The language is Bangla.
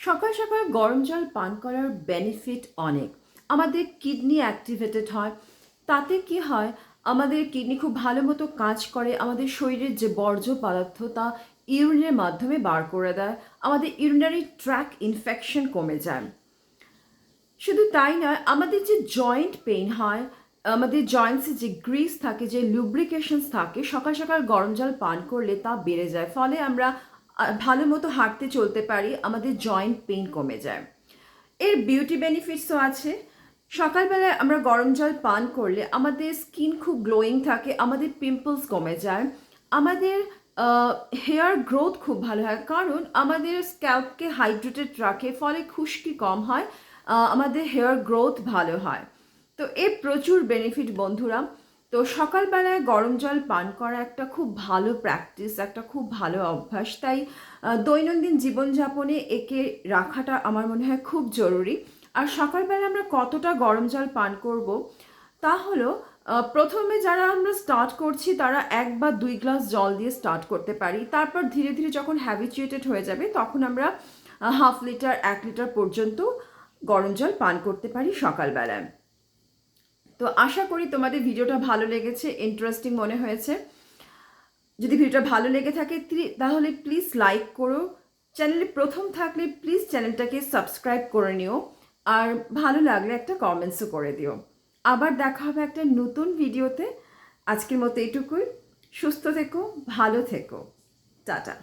সকাল সকাল গরম জল পান করার বেনিফিট অনেক। আমাদের কিডনি অ্যাক্টিভেটেড হয়। তাতে কি হয়, আমাদের কিডনি খুব ভালো মতো কাজ করে, আমাদের শরীরের যে বর্জ্য পদার্থ তা ইউরিনের মাধ্যমে বার করে দেয়। আমাদের ইউরিনারি ট্র্যাক ইনফেকশন কমে যায়। শুধু তাই নয়, আমাদের যে জয়েন্ট পেইন হয়, আমাদের জয়েন্টসে যে গ্রিস থাকে, যে লুব্রিকেশনস থাকে, সকাল সকাল গরম জল পান করলে তা বেড়ে যায়। ফলে আমরা ভালো মতো হাঁটতে চলতে পারি, আমাদের জয়েন্ট পেইন কমে যায়। এর বিউটি বেনিফিটসও আছে। সকালবেলায় আমরা গরম জল পান করলে আমাদের স্কিন খুব গ্লোয়িং থাকে, আমাদের পিম্পলস কমে যায়, আমাদের হেয়ার গ্রোথ খুব ভালো হয়, কারণ আমাদের স্ক্যাল্পকে হাইড্রেটেড রাখে, ফলে খুশকি কম হয়, আমাদের হেয়ার গ্রোথ ভালো হয়। তো এর প্রচুর বেনিফিট বন্ধুরা। তো সকালবেলায় গরম জল পান করা একটা খুব ভালো প্র্যাকটিস, একটা খুব ভালো অভ্যাস। তাই দৈনন্দিন জীবনযাপনে একে রাখাটা আমার মনে হয় খুব জরুরি। আর সকালবেলা আমরা কতটা গরম জল পান করব, তা হলো প্রথমে যারা আমরা স্টার্ট করছি তারা 1 বা 2 গ্লাস জল দিয়ে স্টার্ট করতে পারি। তারপর ধীরে ধীরে যখন হ্যাবিচুয়েটেড হয়ে যাবে, তখন আমরা 1/2 লিটার 1 লিটার পর্যন্ত গরম জল পান করতে পারি সকালবেলায়। তো আশা করি তোমাদের ভিডিওটা ভালো লেগেছে, ইন্টারেস্টিং মনে হয়েছে। যদি ভিডিওটা ভালো লেগে থাকে তাহলে প্লিজ লাইক করো। চ্যানেলে প্রথম থাকলে প্লিজ চ্যানেলটাকে সাবস্ক্রাইব করে নিও। আর ভালো লাগলে একটা কমেন্টসও করে দিও। আবার দেখা হবে একটা নতুন ভিডিওতে। আজকের মতো এইটুকুই। সুস্থ থেকো, ভালো থেকো। টাটা।